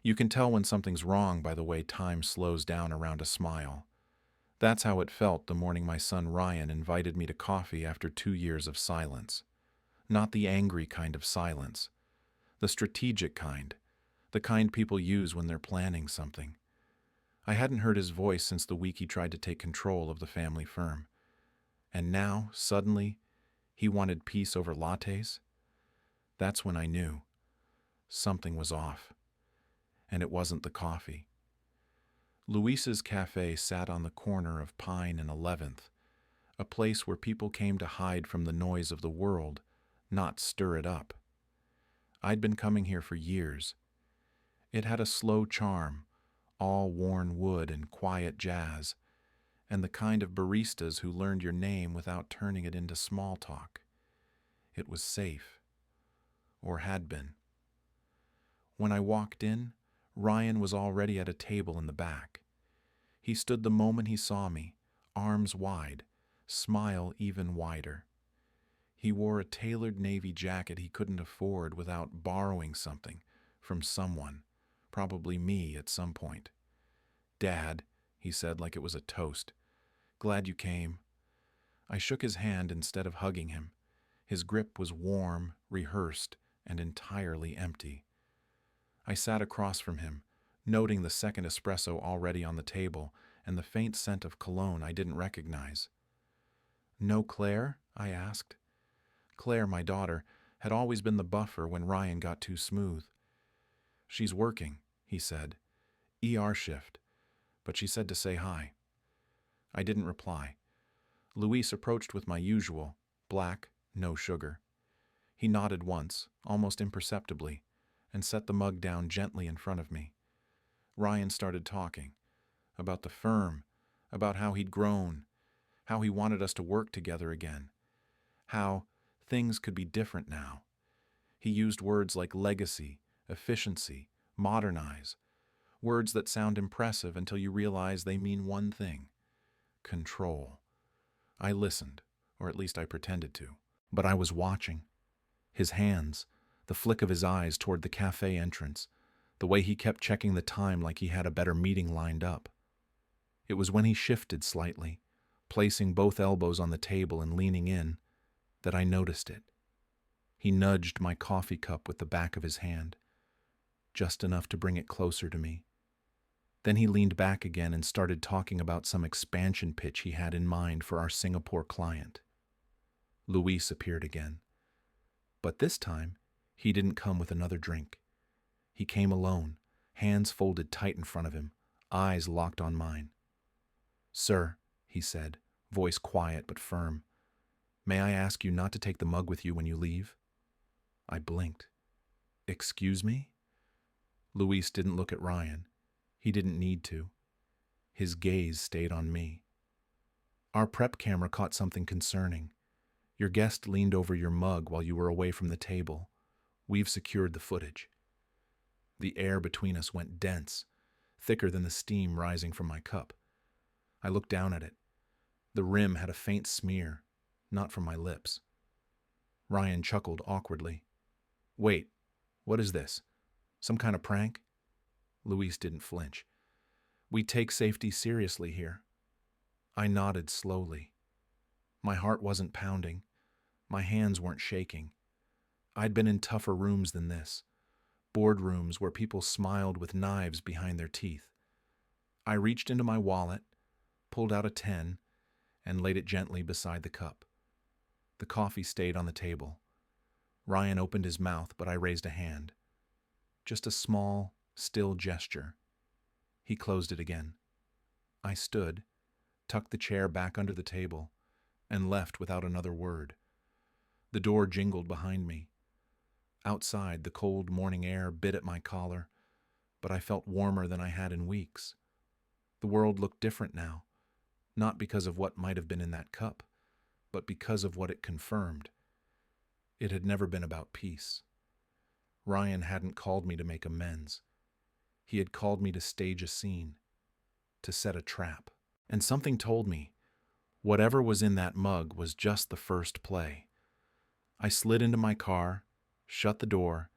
You can tell when something's wrong by the way time slows down around a smile. That's how it felt the morning my son Ryan invited me to coffee after 2 years of silence. Not the angry kind of silence, the strategic kind, the kind people use when they're planning something. I hadn't heard his voice since the week he tried to take control of the family firm. And now, suddenly, he wanted peace over lattes? That's when I knew something was off. And it wasn't the coffee. Luis's cafe sat on the corner of Pine and 11th, a place where people came to hide from the noise of the world, not stir it up. I'd been coming here for years. It had a slow charm, all worn wood and quiet jazz, and the kind of baristas who learned your name without turning it into small talk. It was safe, or had been. When I walked in, Ryan was already at a table in the back. He stood the moment he saw me, arms wide, smile even wider. He wore a tailored navy jacket he couldn't afford without borrowing something from someone, probably me at some point. "Dad," he said like it was a toast. "Glad you came." I shook his hand instead of hugging him. His grip was warm, rehearsed, and entirely empty. I sat across from him, noting the second espresso already on the table and the faint scent of cologne I didn't recognize. "No Claire?" I asked. Claire, my daughter, had always been the buffer when Ryan got too smooth. "She's working," he said. "ER shift, but she said to say hi." I didn't reply. Luis approached with my usual, black, no sugar. He nodded once, almost imperceptibly, and set the mug down gently in front of me. Ryan started talking about the firm, about how he'd grown, how he wanted us to work together again, how things could be different now. He used words like legacy, efficiency, modernize, words that sound impressive until you realize they mean one thing: control. I listened, or at least I pretended to, but I was watching. His hands, the flick of his eyes toward the cafe entrance, the way he kept checking the time like he had a better meeting lined up. It was when he shifted slightly, placing both elbows on the table and leaning in, that I noticed it. He nudged my coffee cup with the back of his hand, just enough to bring it closer to me. Then he leaned back again and started talking about some expansion pitch he had in mind for our Singapore client. Luis appeared again. But this time, he didn't come with another drink. He came alone, hands folded tight in front of him, eyes locked on mine. "Sir," he said, voice quiet but firm, "may I ask you not to take the mug with you when you leave?" I blinked. "Excuse me?" Luis didn't look at Ryan. He didn't need to. His gaze stayed on me. "Our prep camera caught something concerning. Your guest leaned over your mug while you were away from the table. We've secured the footage." The air between us went dense, thicker than the steam rising from my cup. I looked down at it. The rim had a faint smear, not from my lips. Ryan chuckled awkwardly. "Wait, what is this? Some kind of prank?" Luis didn't flinch. "We take safety seriously here." I nodded slowly. My heart wasn't pounding. My hands weren't shaking. I'd been in tougher rooms than this, boardrooms where people smiled with knives behind their teeth. I reached into my wallet, pulled out a 10, and laid it gently beside the cup. The coffee stayed on the table. Ryan opened his mouth, but I raised a hand. Just a small, still gesture. He closed it again. I stood, tucked the chair back under the table, and left without another word. The door jingled behind me. Outside, the cold morning air bit at my collar, but I felt warmer than I had in weeks. The world looked different now, not because of what might have been in that cup, but because of what it confirmed. It had never been about peace. Ryan hadn't called me to make amends. He had called me to stage a scene, to set a trap. And something told me, whatever was in that mug was just the first play. I slid into my car, shut the door,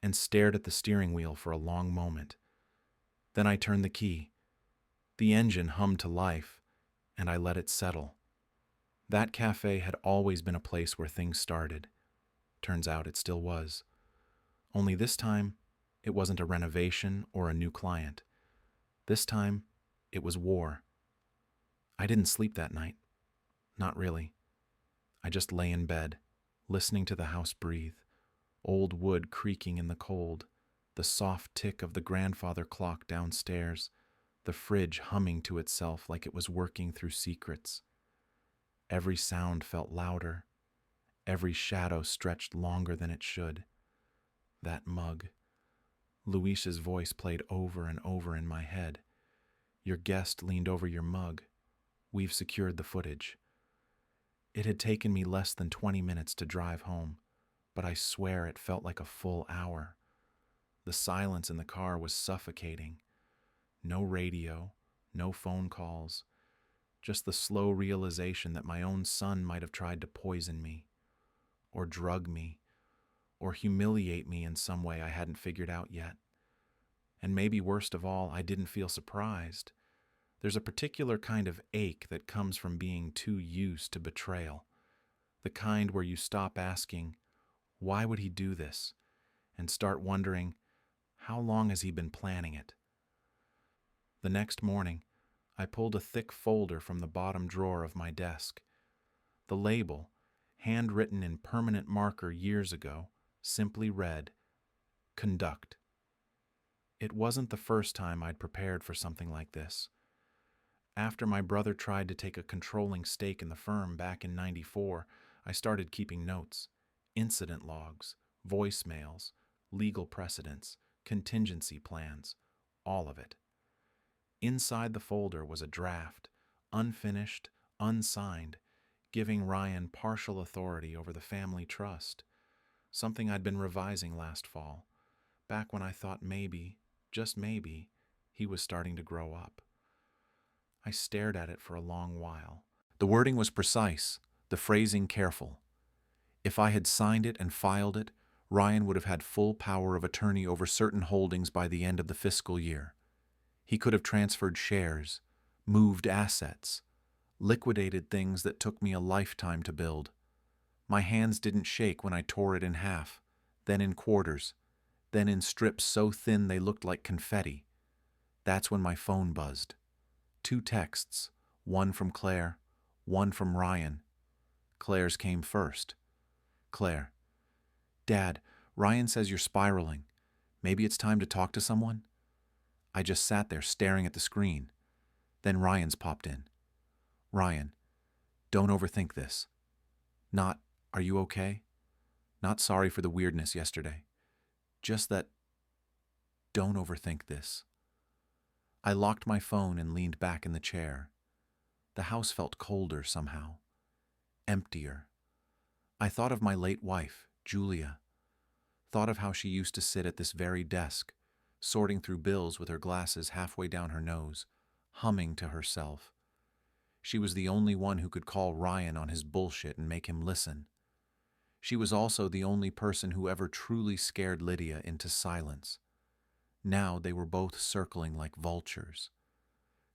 and stared at the steering wheel for a long moment, Then I turned the key. The engine hummed to life, and I let it settle. That cafe had always been a place where things started. Turns out it still was. Only this time, it wasn't a renovation or a new client. This time, it was war. I didn't sleep that night. Not really. I just lay in bed, listening to the house breathe, old wood creaking in the cold, the soft tick of the grandfather clock downstairs, the fridge humming to itself like it was working through secrets. Every sound felt louder. Every shadow stretched longer than it should. That mug. Luis's voice played over and over in my head. Your guest leaned over your mug. We've secured the footage. It had taken me less than 20 minutes to drive home, but I swear it felt like a full hour. The silence in the car was suffocating. No radio, no phone calls, just the slow realization that my own son might have tried to poison me, or drug me, or humiliate me in some way I hadn't figured out yet. And maybe worst of all, I didn't feel surprised. There's a particular kind of ache that comes from being too used to betrayal. The kind where you stop asking, why would he do this? And start wondering, how long has he been planning it? The next morning, I pulled a thick folder from the bottom drawer of my desk. The label, handwritten in permanent marker years ago, simply read, Conduct. It wasn't the first time I'd prepared for something like this. After my brother tried to take a controlling stake in the firm back in '94, I started keeping notes, incident logs, voicemails, legal precedents, contingency plans, all of it. Inside the folder was a draft, unfinished, unsigned, giving Ryan partial authority over the family trust, something I'd been revising last fall, back when I thought maybe, just maybe, he was starting to grow up. I stared at it for a long while. The wording was precise, the phrasing careful. If I had signed it and filed it, Ryan would have had full power of attorney over certain holdings by the end of the fiscal year. He could have transferred shares, moved assets, liquidated things that took me a lifetime to build. My hands didn't shake when I tore it in half, then in quarters, then in strips so thin they looked like confetti. That's when my phone buzzed. 2 texts, one from Claire, one from Ryan. Claire's came first. Claire, Dad, Ryan says you're spiraling. Maybe it's time to talk to someone? I just sat there staring at the screen. Then Ryan's popped in. Ryan, don't overthink this. Not, are you okay? Not sorry for the weirdness yesterday. Just that, don't overthink this. I locked my phone and leaned back in the chair. The house felt colder somehow. Emptier. I thought of my late wife, Julia. Thought of how she used to sit at this very desk, sorting through bills with her glasses halfway down her nose, humming to herself. She was the only one who could call Ryan on his bullshit and make him listen. She was also the only person who ever truly scared Lydia into silence. Now they were both circling like vultures.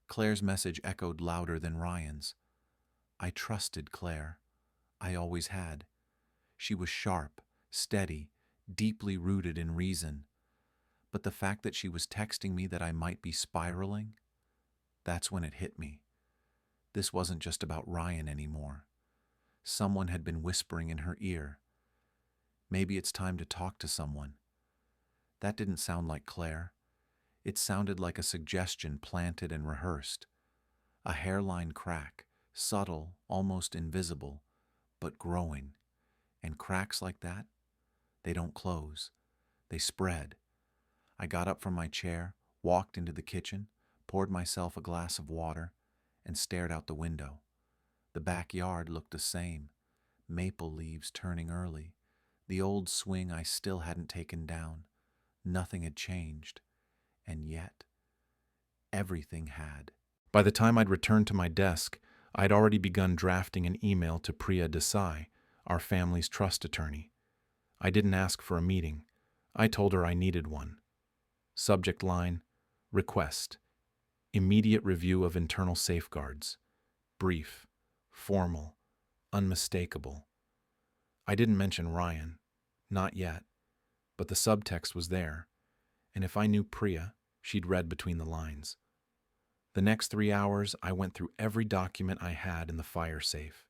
Claire's message echoed louder than Ryan's. I trusted Claire. I always had. She was sharp, steady, deeply rooted in reason. But the fact that she was texting me that I might be spiraling, that's when it hit me. This wasn't just about Ryan anymore. Someone had been whispering in her ear. Maybe it's time to talk to someone. That didn't sound like Claire. It sounded like a suggestion planted and rehearsed. A hairline crack, subtle, almost invisible, but growing. And cracks like that, they don't close. They spread. I got up from my chair, walked into the kitchen, poured myself a glass of water, and stared out the window. The backyard looked the same. Maple leaves turning early. The old swing I still hadn't taken down. Nothing had changed. And yet, everything had. By the time I'd returned to my desk, I'd already begun drafting an email to Priya Desai, our family's trust attorney. I didn't ask for a meeting. I told her I needed one. Subject line, Request: immediate review of internal safeguards. Brief, formal, unmistakable. I didn't mention Ryan. Not yet. But the subtext was there, and if I knew Priya, she'd read between the lines. The next 3 hours, I went through every document I had in the fire safe.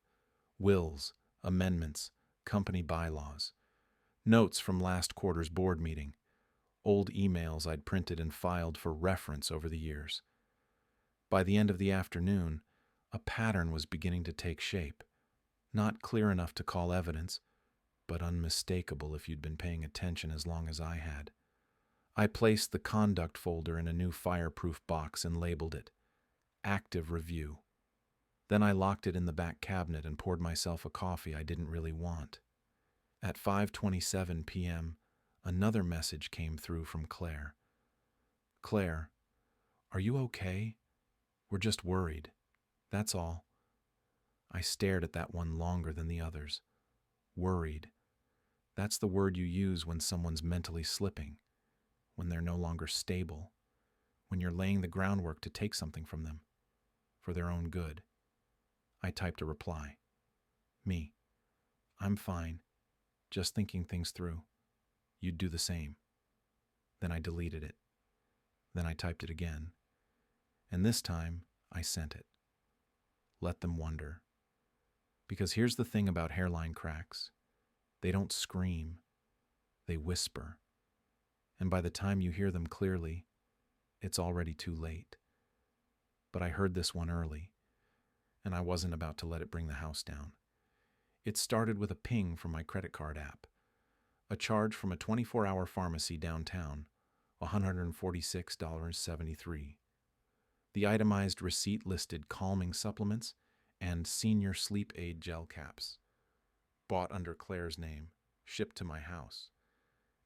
Wills, amendments, company bylaws, notes from last quarter's board meeting, old emails I'd printed and filed for reference over the years. By the end of the afternoon, a pattern was beginning to take shape. Not clear enough to call evidence, but unmistakable if you'd been paying attention as long as I had. I placed the conduct folder in a new fireproof box and labeled it Active Review. Then I locked it in the back cabinet and poured myself a coffee I didn't really want. At 5:27 p.m., another message came through from Claire. Claire, are you okay? We're just worried. That's all. I stared at that one longer than the others. Worried. That's the word you use when someone's mentally slipping, when they're no longer stable, when you're laying the groundwork to take something from them, for their own good. I typed a reply. Me. I'm fine. Just thinking things through. You'd do the same. Then I deleted it. Then I typed it again. And this time, I sent it. Let them wonder. Because here's the thing about hairline cracks. They don't scream. They whisper. And by the time you hear them clearly, it's already too late. But I heard this one early, and I wasn't about to let it bring the house down. It started with a ping from my credit card app. A charge from a 24-hour pharmacy downtown, $146.73. The itemized receipt listed calming supplements and senior sleep aid gel caps. Bought under Claire's name, shipped to my house.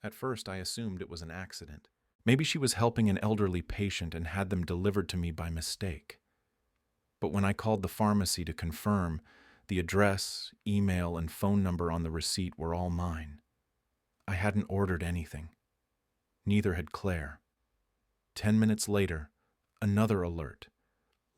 At first, I assumed it was an accident. Maybe she was helping an elderly patient and had them delivered to me by mistake. But when I called the pharmacy to confirm, the address, email, and phone number on the receipt were all mine. I hadn't ordered anything. Neither had Claire. 10 minutes later, another alert.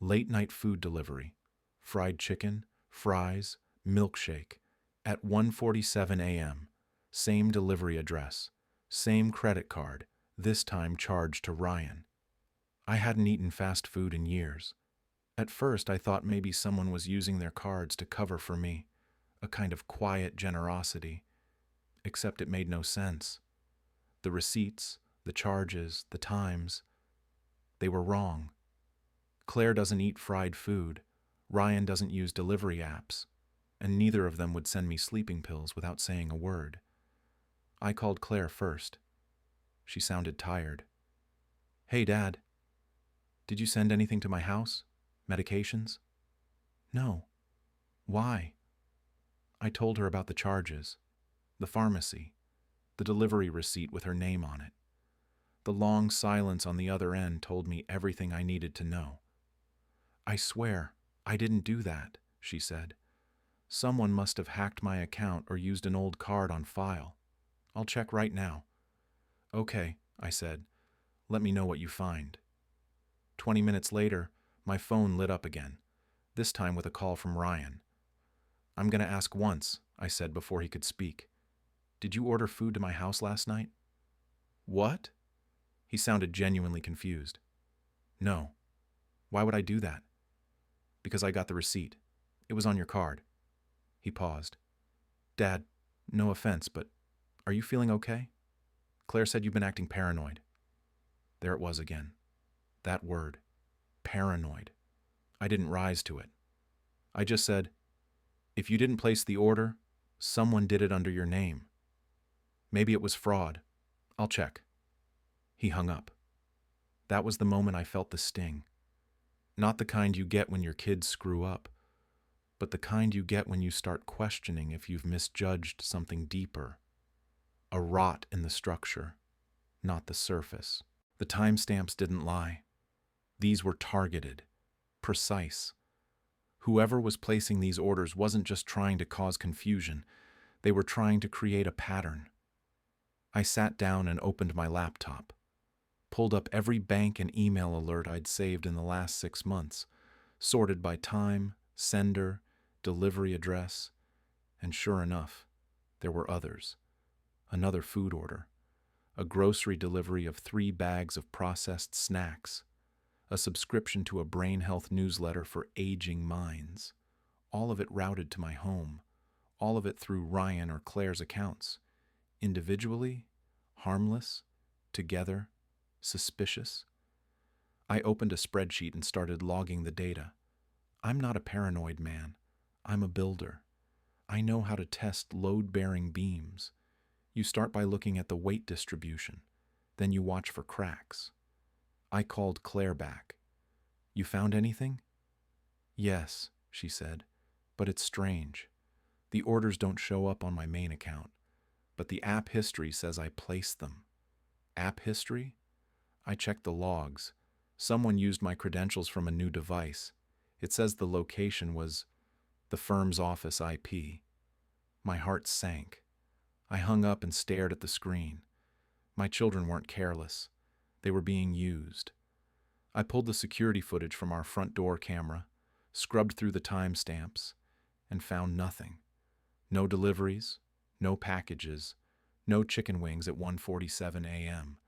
Late-night food delivery. Fried chicken, fries, milkshake. At 1:47 a.m. Same delivery address. Same credit card, this time charged to Ryan. I hadn't eaten fast food in years. At first, I thought maybe someone was using their cards to cover for me, a kind of quiet generosity. Except it made no sense. The receipts, the charges, the times, they were wrong. Claire doesn't eat fried food, Ryan doesn't use delivery apps, and neither of them would send me sleeping pills without saying a word. I called Claire first. She sounded tired. Hey, Dad. Did you send anything to my house? Medications? No. Why? I told her about the charges, the pharmacy, the delivery receipt with her name on it. The long silence on the other end told me everything I needed to know. I swear, I didn't do that, she said. Someone must have hacked my account or used an old card on file. I'll check right now. Okay, I said. Let me know what you find. 20 minutes later, my phone lit up again, this time with a call from Ryan. I'm going to ask once, I said before he could speak. Did you order food to my house last night? What? He sounded genuinely confused. No. Why would I do that? Because I got the receipt. It was on your card. He paused. Dad, no offense, but are you feeling okay? Claire said you've been acting paranoid. There it was again. That word. Paranoid. I didn't rise to it. I just said, if you didn't place the order, someone did it under your name. Maybe it was fraud. I'll check. He hung up. That was the moment I felt the sting. Not the kind you get when your kids screw up, but the kind you get when you start questioning if you've misjudged something deeper. A rot in the structure, not the surface. The timestamps didn't lie. These were targeted, precise. Whoever was placing these orders wasn't just trying to cause confusion. They were trying to create a pattern. I sat down and opened my laptop, pulled up every bank and email alert I'd saved in the last 6 months, sorted by time, sender, delivery address, and sure enough, there were others. Another food order, a grocery delivery of 3 bags of processed snacks, a subscription to a brain health newsletter for aging minds, all of it routed to my home, all of it through Ryan or Claire's accounts, individually, harmless, together, suspicious. I opened a spreadsheet and started logging the data. I'm not a paranoid man. I'm a builder. I know how to test load-bearing beams. You start by looking at the weight distribution. Then you watch for cracks. I called Claire back. "You found anything?" "Yes," she said, "but it's strange. The orders don't show up on my main account, but the app history says I placed them." "App history?" I checked the logs. Someone used my credentials from a new device. It says the location was the firm's office IP. My heart sank. I hung up and stared at the screen. My children weren't careless. They were being used. I pulled the security footage from our front door camera, scrubbed through the timestamps, and found nothing. No deliveries, no packages, no chicken wings at 1:47 a.m.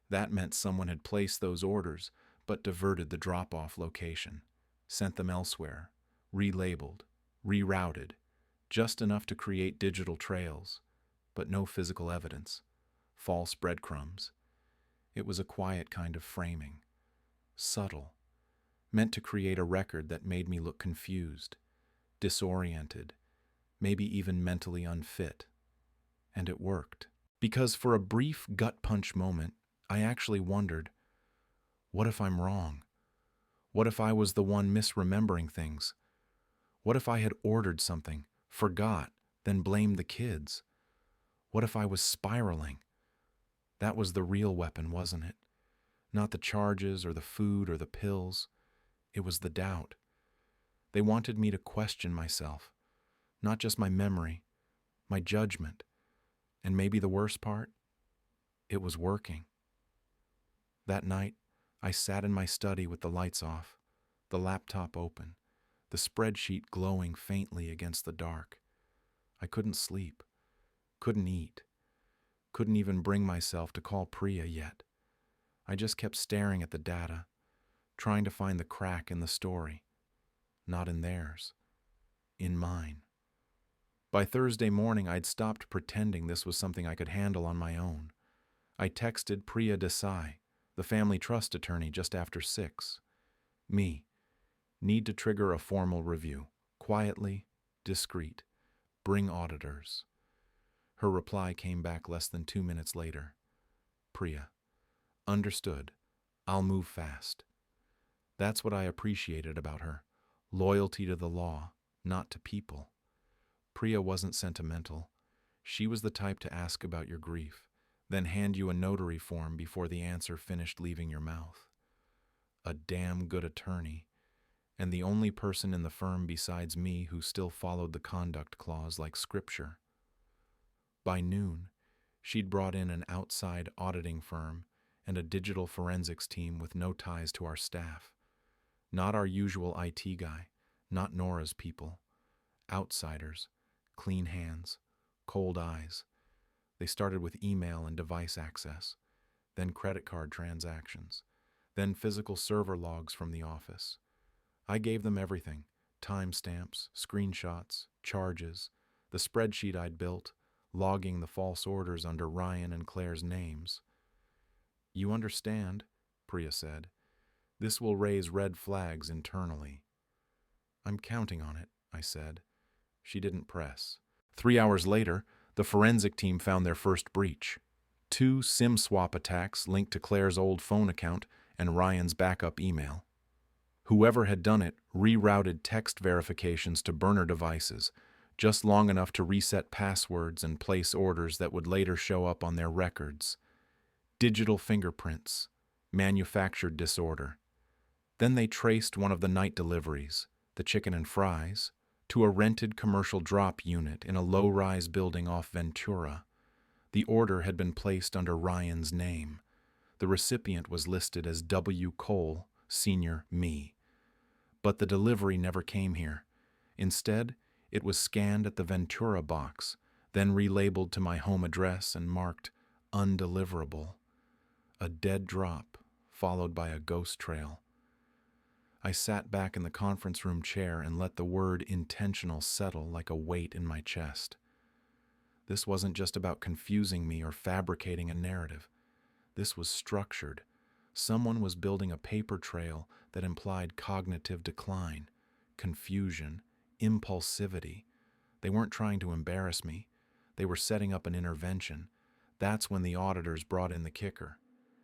That meant someone had placed those orders, but diverted the drop-off location, sent them elsewhere, relabeled, rerouted, just enough to create digital trails, but no physical evidence, false breadcrumbs. It was a quiet kind of framing, subtle, meant to create a record that made me look confused, disoriented, maybe even mentally unfit. And it worked. Because for a brief gut punch moment, I actually wondered, what if I'm wrong? What if I was the one misremembering things? What if I had ordered something, forgot, then blamed the kids? What if I was spiraling? That was the real weapon, wasn't it? Not the charges or the food or the pills. It was the doubt. They wanted me to question myself, not just my memory, my judgment. And maybe the worst part? It was working. That night, I sat in my study with the lights off, the laptop open, the spreadsheet glowing faintly against the dark. I couldn't sleep, couldn't eat, couldn't even bring myself to call Priya yet. I just kept staring at the data, trying to find the crack in the story. Not in theirs, in mine. By Thursday morning, I'd stopped pretending this was something I could handle on my own. I texted Priya Desai, the family trust attorney, just after 6. Me. Need to trigger a formal review. Quietly, discreet. Bring auditors. Her reply came back less than 2 minutes later. Priya. Understood. I'll move fast. That's what I appreciated about her. Loyalty to the law, not to people. Priya wasn't sentimental. She was the type to ask about your grief, then hand you a notary form before the answer finished leaving your mouth. A damn good attorney, and the only person in the firm besides me who still followed the conduct clause like scripture. By noon, she'd brought in an outside auditing firm and a digital forensics team with no ties to our staff. Not our usual IT guy, not Nora's people. Outsiders, clean hands, cold eyes. They started with email and device access, then credit card transactions, then physical server logs from the office. I gave them everything, timestamps, screenshots, charges, the spreadsheet I'd built, logging the false orders under Ryan and Claire's names. You understand, Priya said. This will raise red flags internally. I'm counting on it, I said. She didn't press. 3 hours later, the forensic team found their first breach. 2 SIM swap attacks linked to Claire's old phone account and Ryan's backup email. Whoever had done it rerouted text verifications to burner devices, just long enough to reset passwords and place orders that would later show up on their records. Digital fingerprints, manufactured disorder. Then they traced one of the night deliveries, the chicken and fries, to a rented commercial drop unit in a low-rise building off Ventura. The order had been placed under Ryan's name. The recipient was listed as W. Cole, Senior, me. But the delivery never came here. Instead, it was scanned at the Ventura box, then relabeled to my home address and marked undeliverable. A dead drop, followed by a ghost trail. I sat back in the conference room chair and let the word intentional settle like a weight in my chest. This wasn't just about confusing me or fabricating a narrative. This was structured. Someone was building a paper trail that implied cognitive decline, confusion, impulsivity. They weren't trying to embarrass me. They were setting up an intervention. That's when the auditors brought in the kicker.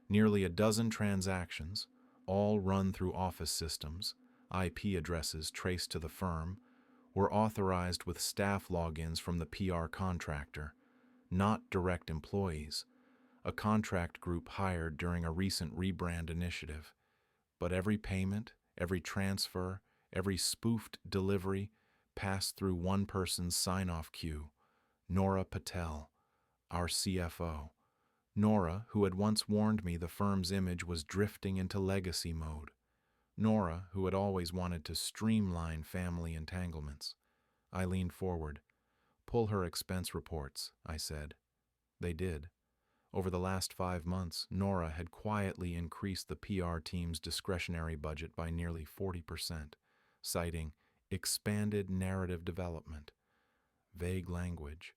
Nearly a dozen transactions, all run through office systems, IP addresses traced to the firm, were authorized with staff logins from the PR contractor, not direct employees, a contract group hired during a recent rebrand initiative. But every payment, every transfer, every spoofed delivery passed through one person's sign-off queue, Nora Patel, our CFO. Nora, who had once warned me the firm's image was drifting into legacy mode. Nora, who had always wanted to streamline family entanglements. I leaned forward. "Pull her expense reports," I said. They did. Over the last 5 months, Nora had quietly increased the PR team's discretionary budget by nearly 40%, citing expanded narrative development. Vague language,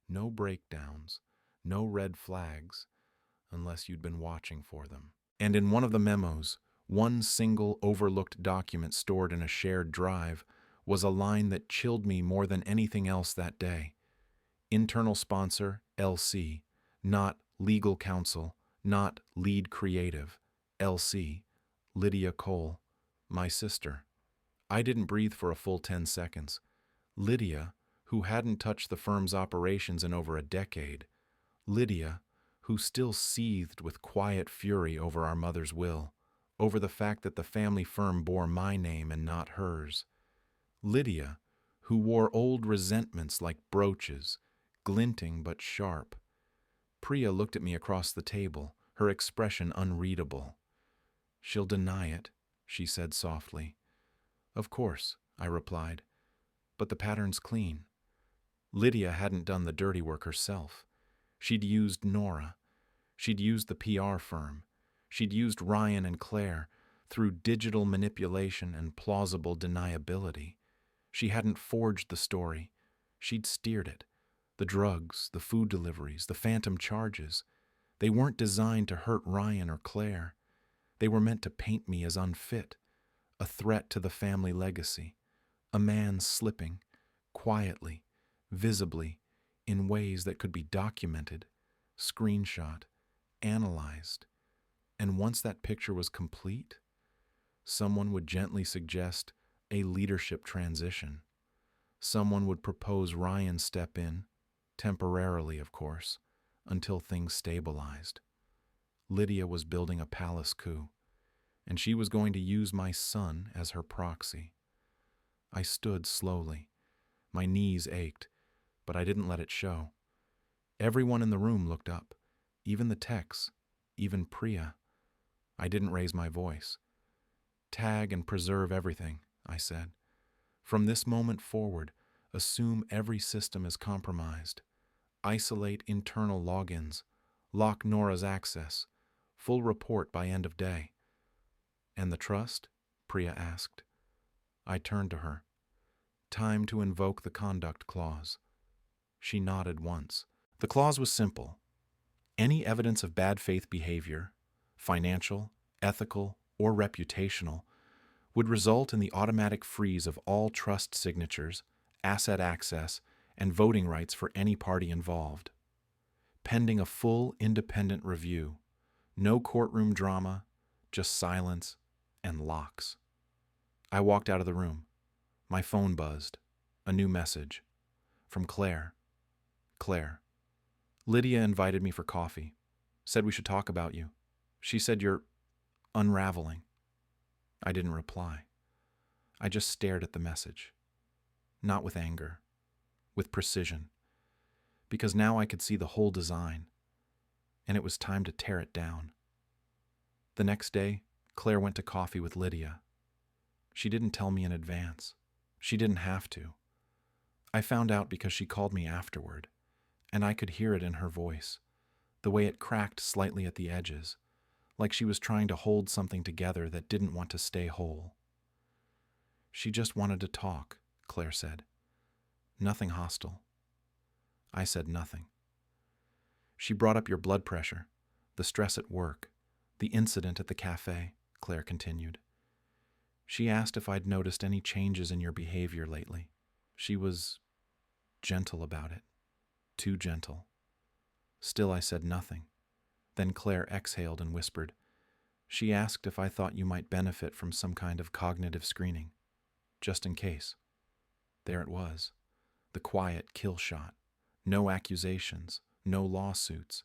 no breakdowns, no red flags, unless you'd been watching for them. And in one of the memos, one single overlooked document stored in a shared drive, was a line that chilled me more than anything else that day. Internal sponsor, LC, not legal counsel, not lead creative, LC, Lydia Cole, my sister. I didn't breathe for a full 10 seconds. Lydia, who hadn't touched the firm's operations in over a decade. Lydia, who still seethed with quiet fury over our mother's will, over the fact that the family firm bore my name and not hers. Lydia, who wore old resentments like brooches, glinting but sharp. Priya looked at me across the table, her expression unreadable. "She'll deny it," she said softly. "Of course," I replied, "but the pattern's clean." Lydia hadn't done the dirty work herself. She'd used Nora. She'd used the PR firm. She'd used Ryan and Claire through digital manipulation and plausible deniability. She hadn't forged the story. She'd steered it. The drugs, the food deliveries, the phantom charges. They weren't designed to hurt Ryan or Claire. They were meant to paint me as unfit, a threat to the family legacy, a man slipping, quietly, visibly, in ways that could be documented, screenshot, analyzed. And once that picture was complete, someone would gently suggest a leadership transition. Someone would propose Ryan step in, temporarily, of course, until things stabilized. Lydia was building a palace coup, and she was going to use my son as her proxy. I stood slowly. My knees ached, but I didn't let it show. Everyone in the room looked up, even the techs, even Priya. I didn't raise my voice. "Tag and preserve everything," I said. "From this moment forward, assume every system is compromised. Isolate internal logins. Lock Nora's access. Full report by end of day." "And the trust?" Priya asked. I turned to her. "Time to invoke the conduct clause." She nodded once. The clause was simple. Any evidence of bad faith behavior, financial, ethical, or reputational, would result in the automatic freeze of all trust signatures, asset access, and voting rights for any party involved. Pending a full independent review. No courtroom drama, just silence and locks. I walked out of the room. My phone buzzed. A new message. From Claire. "Claire, Lydia invited me for coffee. Said we should talk about you. She said you're unraveling." I didn't reply. I just stared at the message. Not with anger. With precision. Because now I could see the whole design. And it was time to tear it down. The next day, Claire went to coffee with Lydia. She didn't tell me in advance. She didn't have to. I found out because she called me afterward, and I could hear it in her voice, the way it cracked slightly at the edges, like she was trying to hold something together that didn't want to stay whole. She just wanted to talk, Claire said. Nothing hostile. I said nothing. She brought up your blood pressure, the stress at work, the incident at the café, Claire continued. She asked if I'd noticed any changes in your behavior lately. She was gentle about it, too gentle. Still, I said nothing. Then Claire exhaled and whispered. She asked if I thought you might benefit from some kind of cognitive screening, just in case. There it was, the quiet kill shot. No accusations, no lawsuits,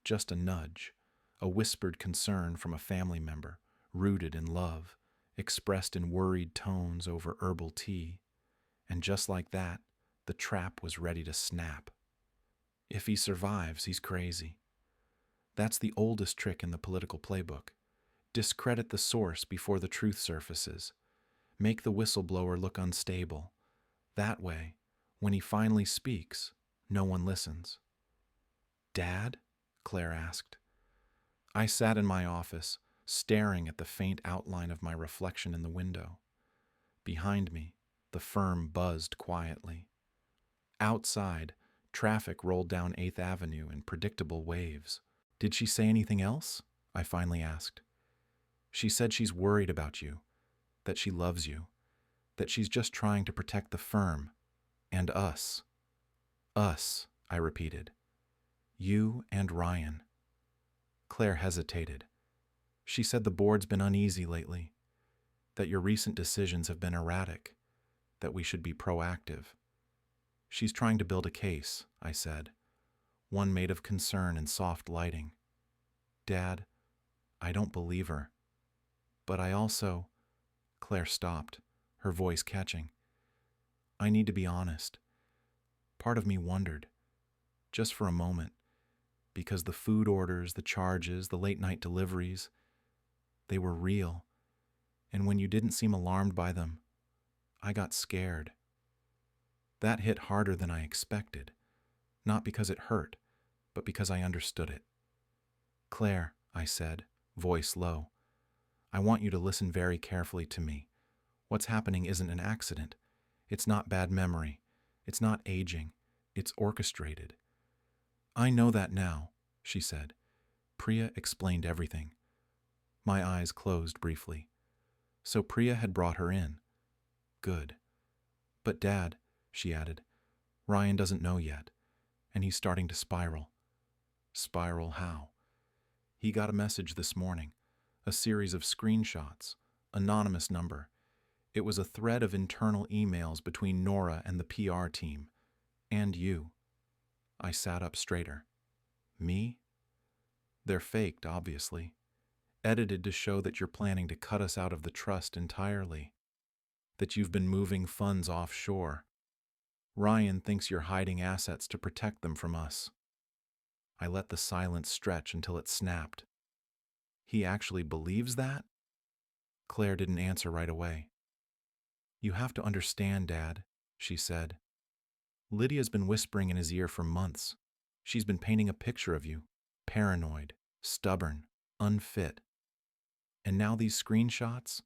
just a nudge, a whispered concern from a family member, rooted in love, expressed in worried tones over herbal tea. And just like that, the trap was ready to snap. If he survives, he's crazy. That's the oldest trick in the political playbook. Discredit the source before the truth surfaces. Make the whistleblower look unstable. That way, when he finally speaks, no one listens. Dad? Claire asked. I sat in my office, staring at the faint outline of my reflection in the window. Behind me, the firm buzzed quietly. Outside, traffic rolled down 8th Avenue in predictable waves. Did she say anything else? I finally asked. She said she's worried about you, that she loves you, that she's just trying to protect the firm and us. Us, I repeated. You and Ryan. Claire hesitated. She said the board's been uneasy lately, that your recent decisions have been erratic, that we should be proactive. She's trying to build a case, I said, one made of concern and soft lighting. Dad, I don't believe her. But I also... Claire stopped, her voice catching. I need to be honest. Part of me wondered, just for a moment, because the food orders, the charges, the late-night deliveries, they were real, and when you didn't seem alarmed by them, I got scared. That hit harder than I expected, not because it hurt, but because I understood it. Claire, I said, voice low, I want you to listen very carefully to me. What's happening isn't an accident. It's not bad memory. It's not aging. It's orchestrated. I know that now, she said. Priya explained everything. My eyes closed briefly. So Priya had brought her in. Good. But Dad, she added, Ryan doesn't know yet, and he's starting to spiral. Spiral how? He got a message this morning, a series of screenshots, anonymous number. It was a thread of internal emails between Nora and the PR team, and you. I sat up straighter. Me? They're faked, obviously. Edited to show that you're planning to cut us out of the trust entirely. That you've been moving funds offshore. Ryan thinks you're hiding assets to protect them from us. I let the silence stretch until it snapped. He actually believes that? Claire didn't answer right away. You have to understand, Dad, she said. Lydia's been whispering in his ear for months. She's been painting a picture of you. Paranoid, stubborn, unfit. And now these screenshots?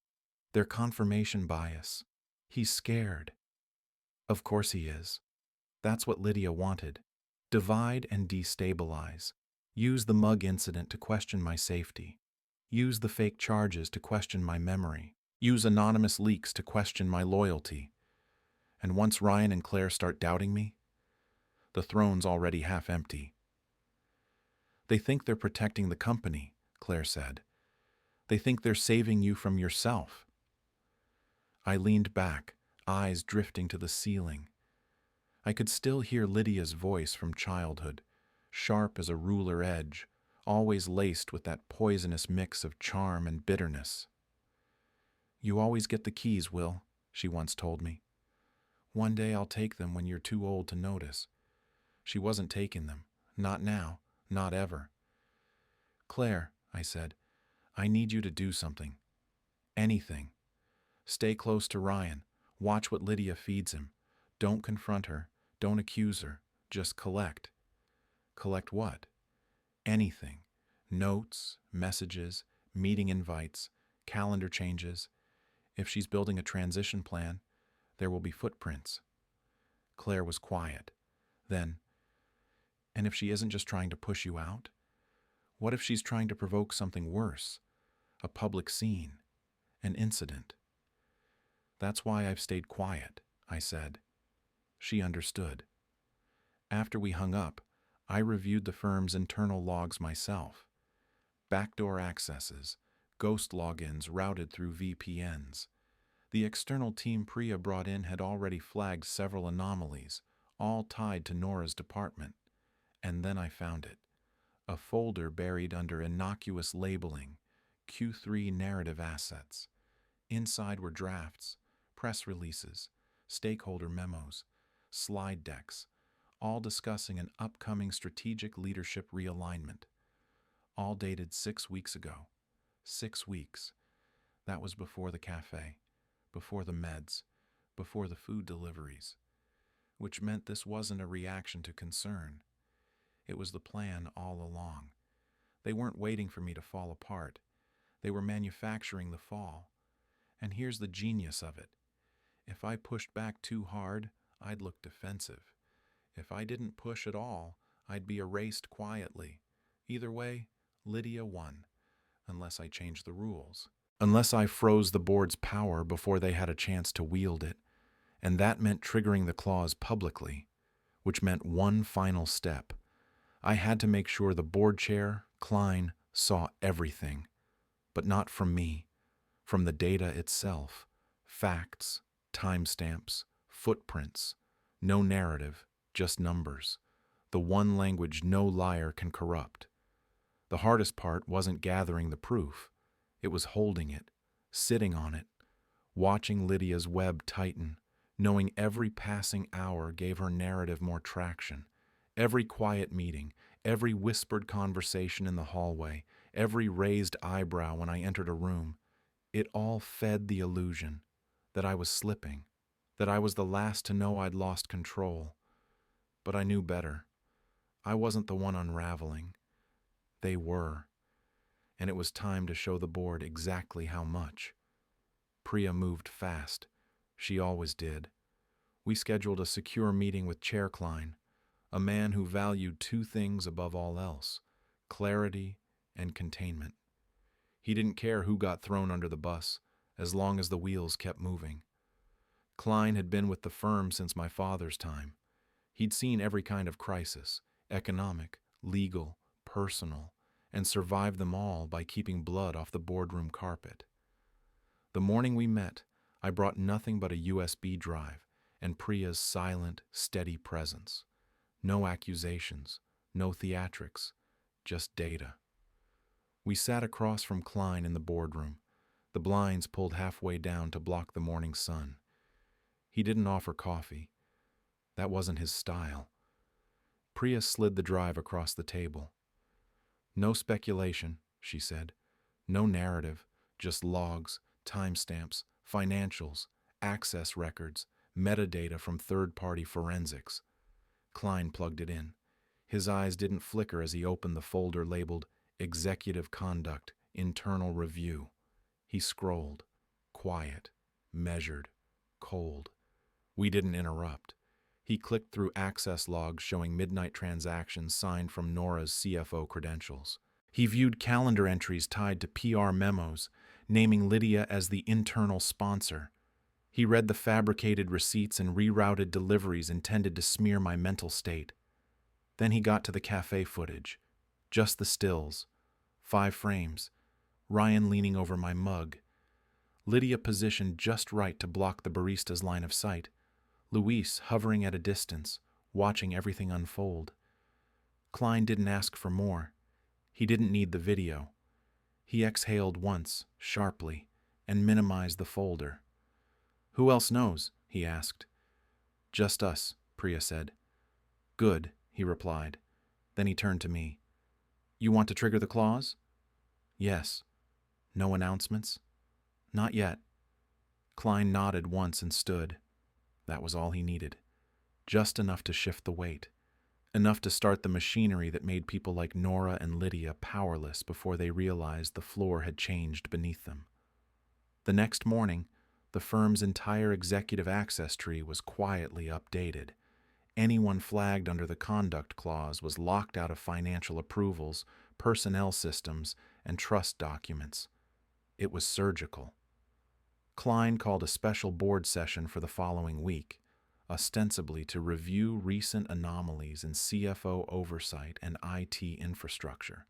They're confirmation bias. He's scared. Of course he is. That's what Lydia wanted. Divide and destabilize. Use the mug incident to question my safety. Use the fake charges to question my memory. Use anonymous leaks to question my loyalty. And once Ryan and Claire start doubting me, the throne's already half empty. They think they're protecting the company, Claire said. They think they're saving you from yourself. I leaned back, eyes drifting to the ceiling. I could still hear Lydia's voice from childhood, sharp as a ruler edge, always laced with that poisonous mix of charm and bitterness. You always get the keys, Will, she once told me. One day I'll take them when you're too old to notice. She wasn't taking them. Not now. Not ever. Claire, I said, I need you to do something. Anything. Stay close to Ryan. Watch what Lydia feeds him. Don't confront her. Don't accuse her. Just collect. Collect what? Anything. Notes, messages, meeting invites, calendar changes. If she's building a transition plan, there will be footprints. Claire was quiet. Then, and if she isn't just trying to push you out? What if she's trying to provoke something worse? A public scene? An incident? That's why I've stayed quiet, I said. She understood. After we hung up, I reviewed the firm's internal logs myself. Backdoor accesses, ghost logins routed through VPNs. The external team Priya brought in had already flagged several anomalies, all tied to Nora's department. And then I found it. A folder buried under innocuous labeling, Q3 narrative assets. Inside were drafts, press releases, stakeholder memos, slide decks, all discussing an upcoming strategic leadership realignment. All dated 6 weeks ago. 6 weeks. That was before the café, before the meds, before the food deliveries. Which meant this wasn't a reaction to concern. It was the plan all along. They weren't waiting for me to fall apart. They were manufacturing the fall. And here's the genius of it. If I pushed back too hard, I'd look defensive. If I didn't push at all, I'd be erased quietly. Either way, Lydia won, unless I changed the rules. Unless I froze the board's power before they had a chance to wield it. And that meant triggering the clause publicly, which meant one final step. I had to make sure the board chair, Klein, saw everything. But not from me, from the data itself. Facts, timestamps, footprints. No narrative, just numbers. The one language no liar can corrupt. The hardest part wasn't gathering the proof. It was holding it, sitting on it, watching Lydia's web tighten, knowing every passing hour gave her narrative more traction. Every quiet meeting, every whispered conversation in the hallway, every raised eyebrow when I entered a room, it all fed the illusion that I was slipping, that I was the last to know I'd lost control. But I knew better. I wasn't the one unraveling. They were. And it was time to show the board exactly how much. Priya moved fast. She always did. We scheduled a secure meeting with Chair Klein, a man who valued two things above all else: clarity and containment. He didn't care who got thrown under the bus, as long as the wheels kept moving. Klein had been with the firm since my father's time. He'd seen every kind of crisis, economic, legal, personal, and survived them all by keeping blood off the boardroom carpet. The morning we met, I brought nothing but a USB drive and Priya's silent, steady presence. No accusations, no theatrics, just data. We sat across from Klein in the boardroom, the blinds pulled halfway down to block the morning sun. He didn't offer coffee. That wasn't his style. Priya slid the drive across the table. No speculation, she said. No narrative, just logs, timestamps, financials, access records, metadata from third-party forensics. Klein plugged it in. His eyes didn't flicker as he opened the folder labeled Executive Conduct, Internal Review. He scrolled, quiet, measured, cold. We didn't interrupt. He clicked through access logs showing midnight transactions signed from Nora's CFO credentials. He viewed calendar entries tied to PR memos, naming Lydia as the internal sponsor. He read the fabricated receipts and rerouted deliveries intended to smear my mental state. Then he got to the cafe footage. Just the stills. 5 frames. Ryan leaning over my mug. Lydia positioned just right to block the barista's line of sight. Luis hovering at a distance, watching everything unfold. Klein didn't ask for more. He didn't need the video. He exhaled once, sharply, and minimized the folder. "Who else knows?" he asked. "Just us," Priya said. "Good," he replied. Then he turned to me. "You want to trigger the clause?" "Yes." No announcements? Not yet. Klein nodded once and stood. That was all he needed. Just enough to shift the weight. Enough to start the machinery that made people like Nora and Lydia powerless before they realized the floor had changed beneath them. The next morning, the firm's entire executive access tree was quietly updated. Anyone flagged under the conduct clause was locked out of financial approvals, personnel systems, and trust documents. It was surgical. Klein called a special board session for the following week, ostensibly to review recent anomalies in CFO oversight and IT infrastructure.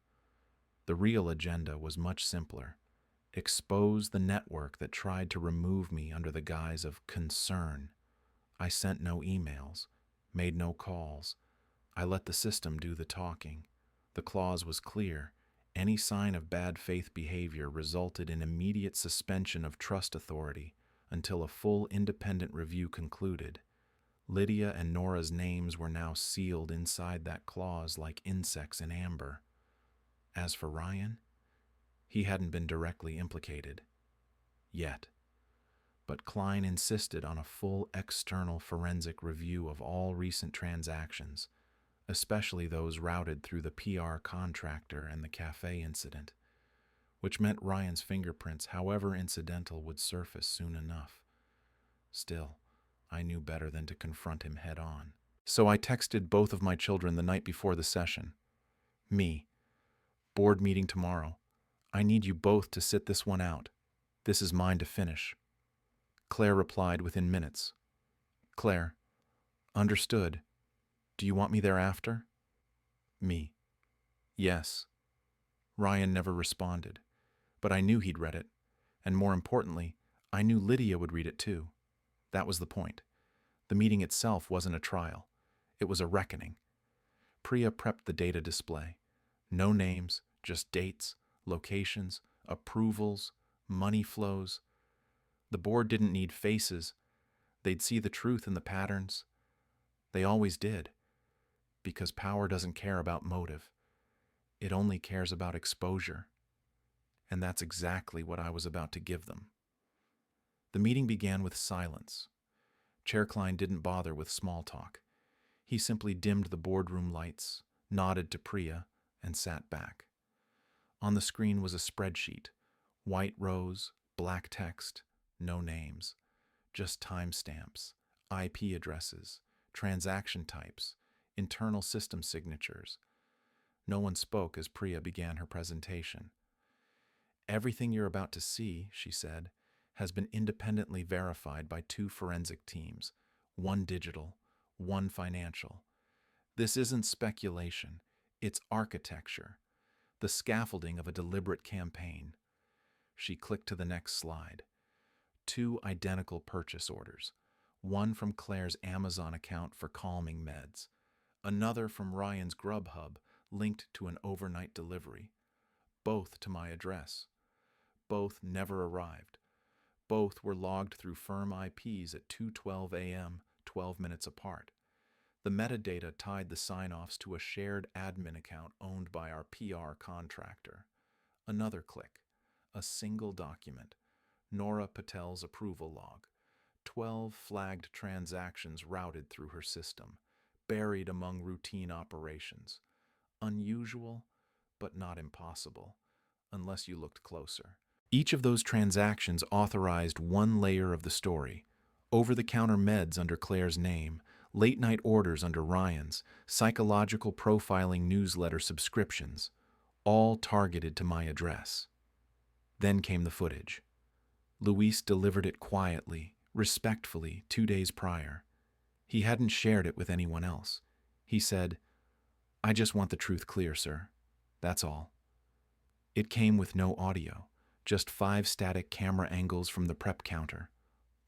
The real agenda was much simpler: expose the network that tried to remove me under the guise of concern. I sent no emails, made no calls. I let the system do the talking. The clause was clear. Any sign of bad faith behavior resulted in immediate suspension of trust authority until a full independent review concluded. Lydia and Nora's names were now sealed inside that clause like insects in amber. As for Ryan, he hadn't been directly implicated. Yet. But Klein insisted on a full external forensic review of all recent transactions, especially those routed through the PR contractor and the café incident, which meant Ryan's fingerprints, however incidental, would surface soon enough. Still, I knew better than to confront him head on. So I texted both of my children the night before the session. Me. Board meeting tomorrow. I need you both to sit this one out. This is mine to finish. Claire replied within minutes. Claire. Understood. Do you want me there after? Me. Yes. Ryan never responded, but I knew he'd read it, and more importantly, I knew Lydia would read it too. That was the point. The meeting itself wasn't a trial. It was a reckoning. Priya prepped the data display. No names, just dates, locations, approvals, money flows. The board didn't need faces. They'd see the truth in the patterns. They always did. Because power doesn't care about motive. It only cares about exposure. And that's exactly what I was about to give them. The meeting began with silence. Chair Klein didn't bother with small talk. He simply dimmed the boardroom lights, nodded to Priya, and sat back. On the screen was a spreadsheet. White rows, black text, no names. Just timestamps, IP addresses, transaction types, internal system signatures. No one spoke as Priya began her presentation. Everything you're about to see, she said, has been independently verified by 2 forensic teams, one digital, one financial. This isn't speculation, it's architecture, the scaffolding of a deliberate campaign. She clicked to the next slide. 2 identical purchase orders, one from Claire's Amazon account for calming meds, another from Ryan's Grubhub linked to an overnight delivery, both to my address. Both never arrived. Both were logged through firm IPs at 2:12 a.m., 12 minutes apart. The metadata tied the sign-offs to a shared admin account owned by our PR contractor. Another click. A single document. Nora Patel's approval log. 12 flagged transactions routed through her system, buried among routine operations. Unusual, but not impossible, unless you looked closer. Each of those transactions authorized one layer of the story: over-the-counter meds under Claire's name, late-night orders under Ryan's, psychological profiling newsletter subscriptions, all targeted to my address. Then came the footage. Luis delivered it quietly, respectfully, 2 days prior. He hadn't shared it with anyone else. He said, "I just want the truth clear, sir. That's all." It came with no audio, just 5 static camera angles from the prep counter.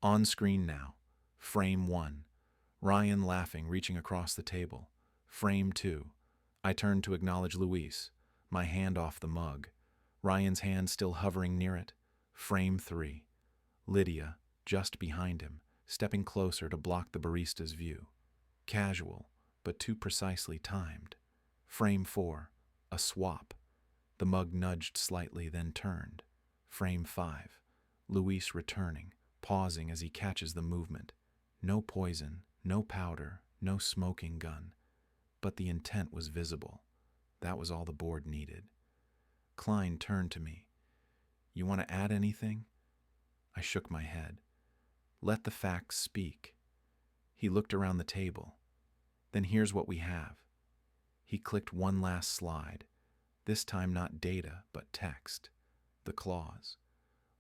On screen now. Frame 1. Ryan laughing, reaching across the table. Frame 2. I turned to acknowledge Luis, my hand off the mug. Ryan's hand still hovering near it. Frame 3. Lydia, just behind him, stepping closer to block the barista's view. Casual, but too precisely timed. Frame 4. A swap. The mug nudged slightly, then turned. Frame 5. Luis returning, pausing as he catches the movement. No poison, no powder, no smoking gun. But the intent was visible. That was all the board needed. Klein turned to me. You want to add anything? I shook my head. Let the facts speak. He looked around the table. Then here's what we have. He clicked one last slide. This time not data, but text. The clause.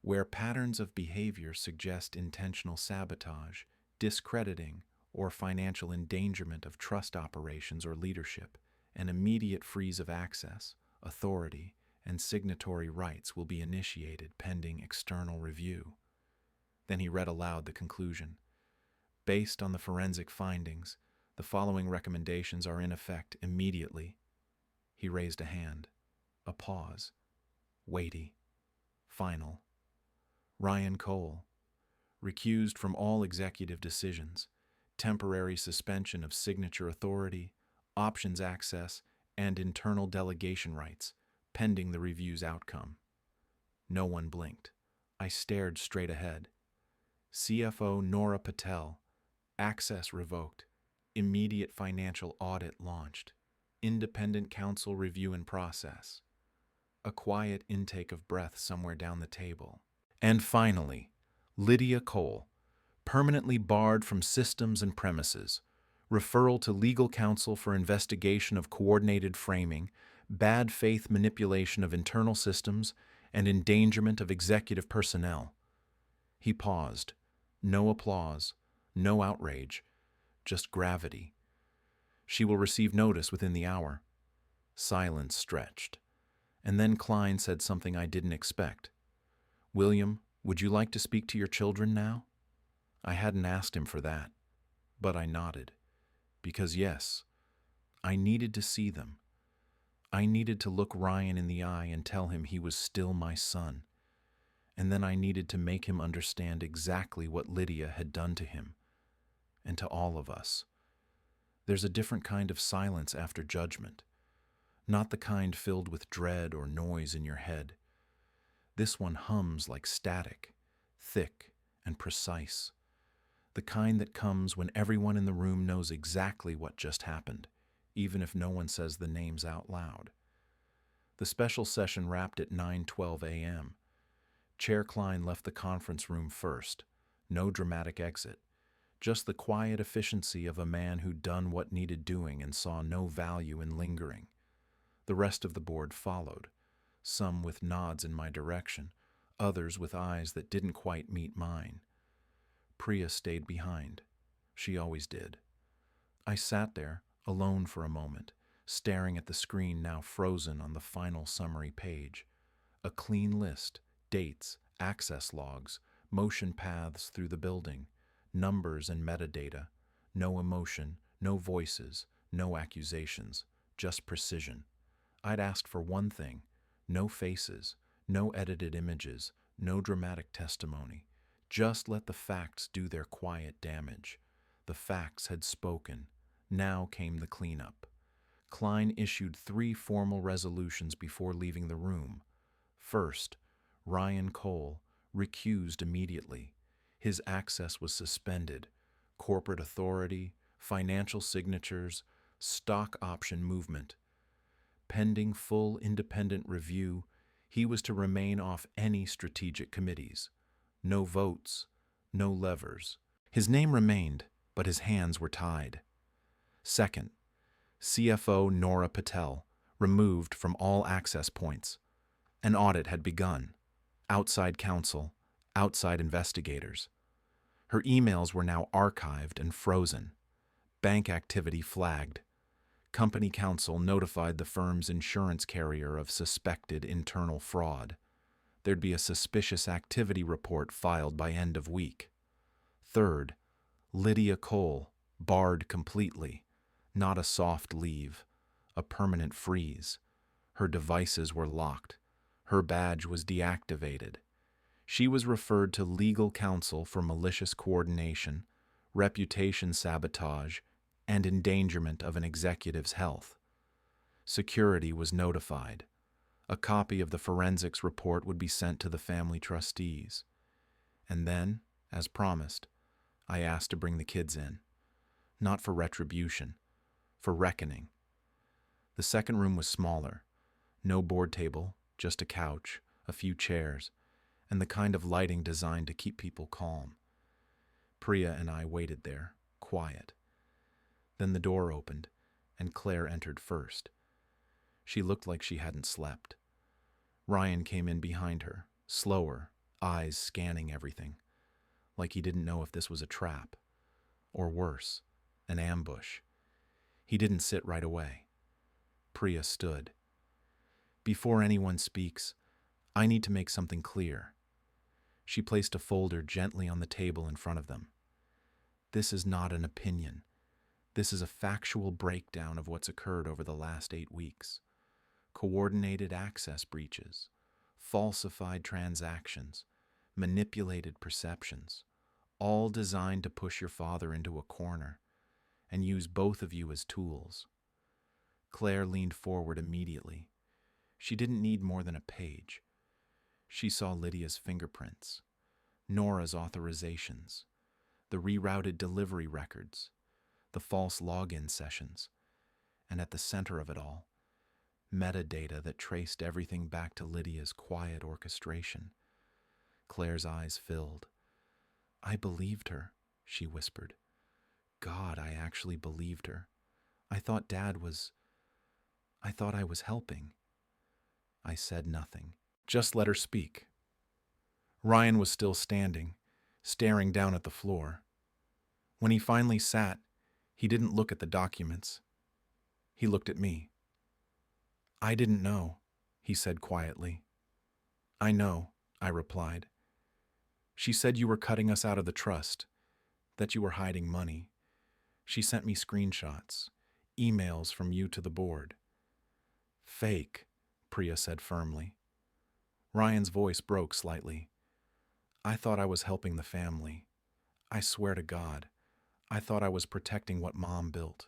Where patterns of behavior suggest intentional sabotage, discrediting, or financial endangerment of trust operations or leadership, an immediate freeze of access, authority, and signatory rights will be initiated pending external review. Then he read aloud the conclusion. Based on the forensic findings, the following recommendations are in effect immediately. He raised a hand. A pause. Weighty. Final. Ryan Cole. Recused from all executive decisions. Temporary suspension of signature authority, options access, and internal delegation rights, pending the review's outcome. No one blinked. I stared straight ahead. CFO Nora Patel. Access revoked. Immediate financial audit launched. Independent counsel review in process. A quiet intake of breath somewhere down the table. And finally, Lydia Cole. Permanently barred from systems and premises. Referral to legal counsel for investigation of coordinated framing, bad faith manipulation of internal systems, and endangerment of executive personnel. He paused. No applause, no outrage, just gravity. She will receive notice within the hour. Silence stretched. And then Klein said something I didn't expect. William, would you like to speak to your children now? I hadn't asked him for that, but I nodded. Because yes, I needed to see them. I needed to look Ryan in the eye and tell him he was still my son. And then I needed to make him understand exactly what Lydia had done to him, and to all of us. There's a different kind of silence after judgment, not the kind filled with dread or noise in your head. This one hums like static, thick and precise. The kind that comes when everyone in the room knows exactly what just happened, even if no one says the names out loud. The special session wrapped at 9:12 a.m. Chair Klein left the conference room first. No dramatic exit. Just the quiet efficiency of a man who'd done what needed doing and saw no value in lingering. The rest of the board followed, some with nods in my direction, others with eyes that didn't quite meet mine. Priya stayed behind. She always did. I sat there, alone for a moment, staring at the screen now frozen on the final summary page. A clean list, dates, access logs, motion paths through the building, numbers and metadata, no emotion, no voices, no accusations, just precision. I'd asked for one thing, no faces, no edited images, no dramatic testimony. Just let the facts do their quiet damage. The facts had spoken. Now came the cleanup. Klein issued 3 formal resolutions before leaving the room. First, Ryan Cole, recused immediately. His access was suspended. Corporate authority, financial signatures, stock option movement. Pending full independent review, he was to remain off any strategic committees. No votes, no levers. His name remained, but his hands were tied. Second, CFO Nora Patel, removed from all access points. An audit had begun. Outside counsel, outside investigators. Her emails were now archived and frozen. Bank activity flagged. Company counsel notified the firm's insurance carrier of suspected internal fraud. There'd be a suspicious activity report filed by end of week. Third, Lydia Cole, barred completely. Not a soft leave, a permanent freeze. Her devices were locked. Her badge was deactivated. She was referred to legal counsel for malicious coordination, reputation sabotage, and endangerment of an executive's health. Security was notified. A copy of the forensics report would be sent to the family trustees. And then, as promised, I asked to bring the kids in. Not for retribution, for reckoning. The second room was smaller. No board table, just a couch, a few chairs, and the kind of lighting designed to keep people calm. Priya and I waited there, quiet. Then the door opened, and Claire entered first. She looked like she hadn't slept. Ryan came in behind her, slower, eyes scanning everything, like he didn't know if this was a trap, or worse, an ambush. He didn't sit right away. Priya stood. Before anyone speaks, I need to make something clear. She placed a folder gently on the table in front of them. This is not an opinion. This is a factual breakdown of what's occurred over the last 8 weeks. Coordinated access breaches, falsified transactions, manipulated perceptions, all designed to push your father into a corner and use both of you as tools. Claire leaned forward immediately. She didn't need more than a page. She saw Lydia's fingerprints, Nora's authorizations, the rerouted delivery records, the false login sessions, and at the center of it all, metadata that traced everything back to Lydia's quiet orchestration. Claire's eyes filled. I believed her, she whispered. God, I actually believed her. I thought I was helping. I said nothing. Just let her speak. Ryan was still standing, staring down at the floor. When he finally sat, he didn't look at the documents. He looked at me. I didn't know, he said quietly. I know, I replied. She said you were cutting us out of the trust, that you were hiding money. She sent me screenshots, emails from you to the board. Fake, Priya said firmly. Ryan's voice broke slightly. I thought I was helping the family. I swear to God, I thought I was protecting what Mom built.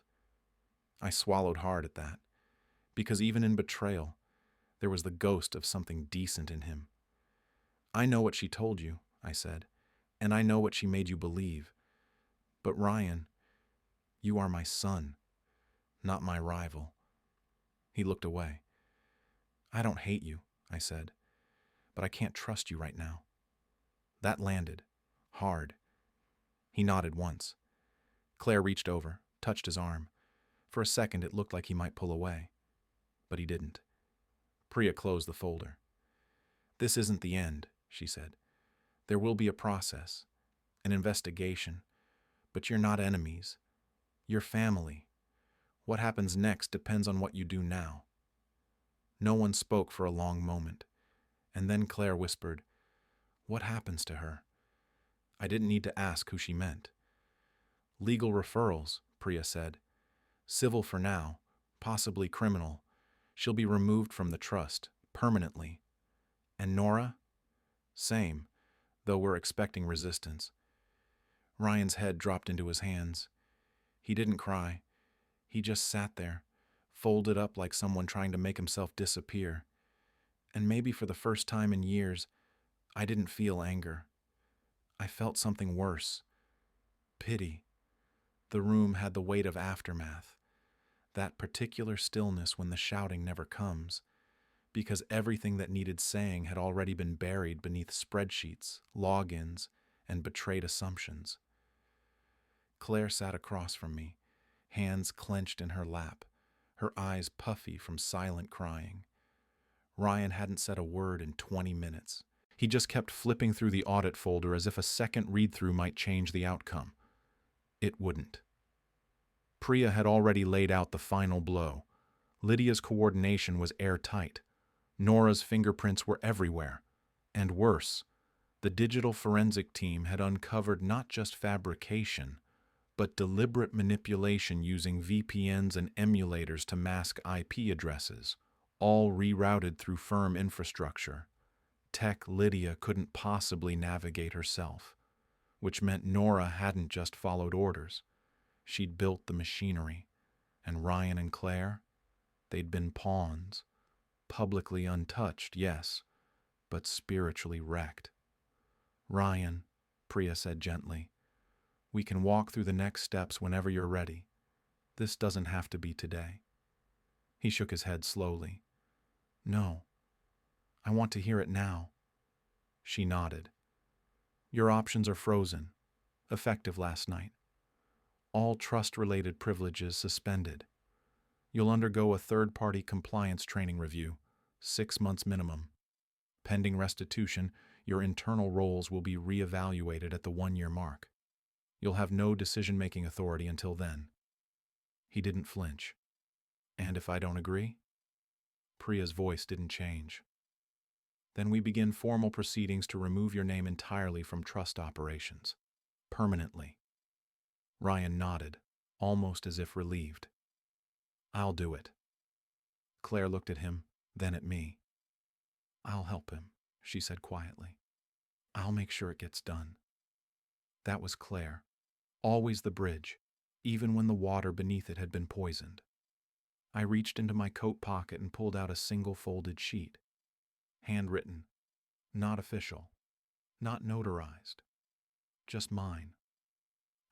I swallowed hard at that, because even in betrayal, there was the ghost of something decent in him. I know what she told you, I said, and I know what she made you believe. But Ryan, you are my son, not my rival. He looked away. I don't hate you, I said, but I can't trust you right now. That landed, hard. He nodded once. Claire reached over, touched his arm. For a second it looked like he might pull away, but he didn't. Priya closed the folder. This isn't the end, she said. There will be a process, an investigation, but you're not enemies. You're family. What happens next depends on what you do now. No one spoke for a long moment, and then Claire whispered, What happens to her? I didn't need to ask who she meant. Legal referrals, Priya said. Civil for now, possibly criminal. She'll be removed from the trust, permanently. And Nora? Same, though we're expecting resistance. Ryan's head dropped into his hands. He didn't cry. He just sat there, folded up like someone trying to make himself disappear. And maybe for the first time in years, I didn't feel anger. I felt something worse. Pity. The room had the weight of aftermath. That particular stillness when the shouting never comes, because everything that needed saying had already been buried beneath spreadsheets, logins, and betrayed assumptions. Claire sat across from me, hands clenched in her lap, her eyes puffy from silent crying. Ryan hadn't said a word in 20 minutes. He just kept flipping through the audit folder as if a second read-through might change the outcome. It wouldn't. Priya had already laid out the final blow. Lydia's coordination was airtight. Nora's fingerprints were everywhere. And worse, the digital forensic team had uncovered not just fabrication, but deliberate manipulation using VPNs and emulators to mask IP addresses, all rerouted through firm infrastructure. Tech Lydia couldn't possibly navigate herself, which meant Nora hadn't just followed orders. She'd built the machinery, and Ryan and Claire, they'd been pawns. Publicly untouched, yes, but spiritually wrecked. Ryan, Priya said gently, we can walk through the next steps whenever you're ready. This doesn't have to be today. He shook his head slowly. No, I want to hear it now. She nodded. Your options are frozen, effective last night. All trust-related privileges suspended. You'll undergo a third-party compliance training review, 6 months minimum. Pending restitution, your internal roles will be reevaluated at the 1-year mark. You'll have no decision-making authority until then. He didn't flinch. And if I don't agree? Priya's voice didn't change. Then we begin formal proceedings to remove your name entirely from trust operations. Permanently. Ryan nodded, almost as if relieved. I'll do it. Claire looked at him, then at me. I'll help him, she said quietly. I'll make sure it gets done. That was Claire. Always the bridge, even when the water beneath it had been poisoned. I reached into my coat pocket and pulled out a single folded sheet. Handwritten. Not official. Not notarized. Just mine.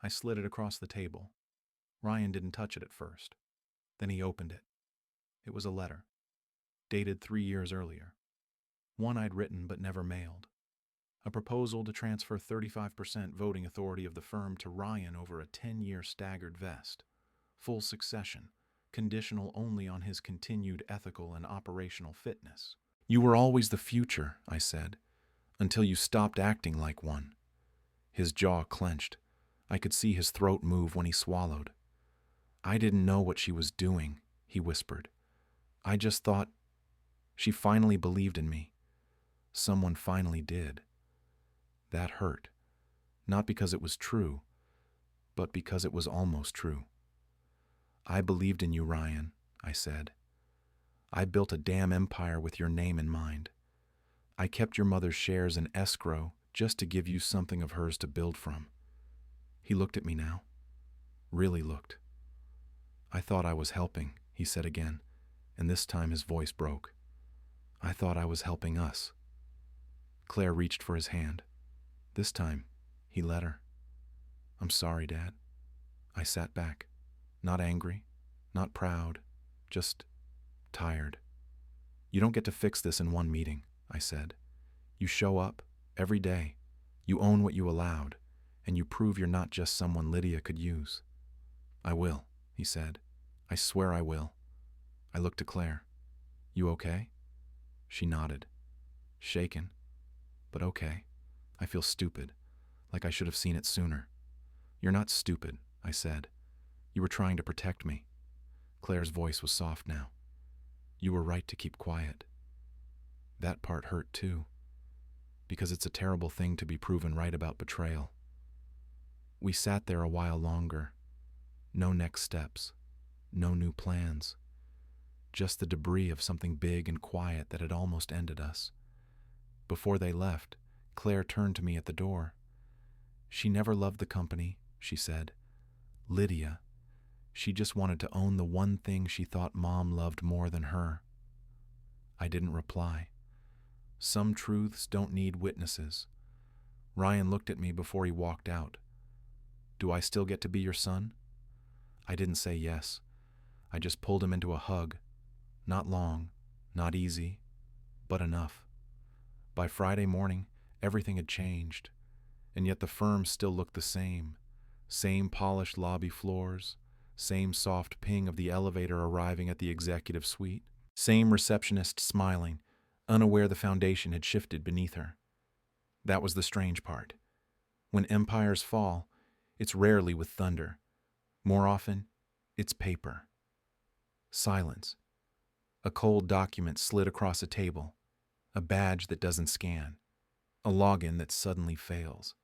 I slid it across the table. Ryan didn't touch it at first. Then he opened it. It was a letter, dated 3 years earlier. One I'd written but never mailed. A proposal to transfer 35% voting authority of the firm to Ryan over a 10-year staggered vest. Full succession, conditional only on his continued ethical and operational fitness. You were always the future, I said, until you stopped acting like one. His jaw clenched. I could see his throat move when he swallowed. I didn't know what she was doing, he whispered. I just thought she finally believed in me. Someone finally did. That hurt. Not because it was true, but because it was almost true. I believed in you, Ryan, I said. I built a damn empire with your name in mind. I kept your mother's shares in escrow just to give you something of hers to build from. He looked at me now. Really looked. I thought I was helping, he said again, and this time his voice broke. I thought I was helping us. Claire reached for his hand. This time, he let her. I'm sorry, Dad. I sat back, not angry, not proud, just tired. You don't get to fix this in one meeting, I said. You show up, every day. You own what you allowed, and you prove you're not just someone Lydia could use. I will, he said. I swear I will. I looked to Claire. You okay? She nodded. Shaken, but okay. I feel stupid, like I should have seen it sooner. You're not stupid, I said. You were trying to protect me. Claire's voice was soft now. You were right to keep quiet. That part hurt too, because it's a terrible thing to be proven right about betrayal. We sat there a while longer. No next steps, no new plans. Just the debris of something big and quiet that had almost ended us. Before they left, Claire turned to me at the door. She never loved the company, she said. Lydia. She just wanted to own the one thing she thought Mom loved more than her. I didn't reply. Some truths don't need witnesses. Ryan looked at me before he walked out. Do I still get to be your son? I didn't say yes. I just pulled him into a hug. Not long, not easy, but enough. By Friday morning, everything had changed, and yet the firm still looked the same. Same polished lobby floors, same soft ping of the elevator arriving at the executive suite, same receptionist smiling, unaware the foundation had shifted beneath her. That was the strange part. When empires fall, it's rarely with thunder. More often, it's paper. Silence. A cold document slid across a table. A badge that doesn't scan. A login that suddenly fails.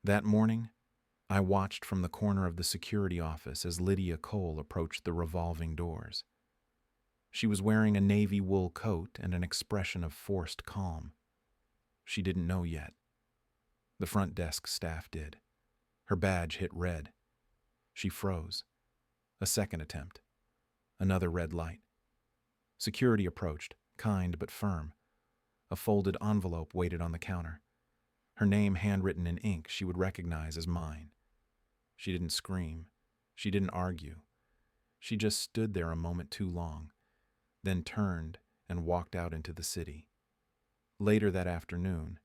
That morning, I watched from the corner of the security office as Lydia Cole approached the revolving doors. She was wearing a navy wool coat and an expression of forced calm. She didn't know yet. The front desk staff did. Her badge hit red. She froze. A second attempt. Another red light. Security approached, kind but firm. A folded envelope waited on the counter. Her name handwritten in ink she would recognize as mine. She didn't scream. She didn't argue. She just stood there a moment too long, then turned and walked out into the city. Later that afternoon,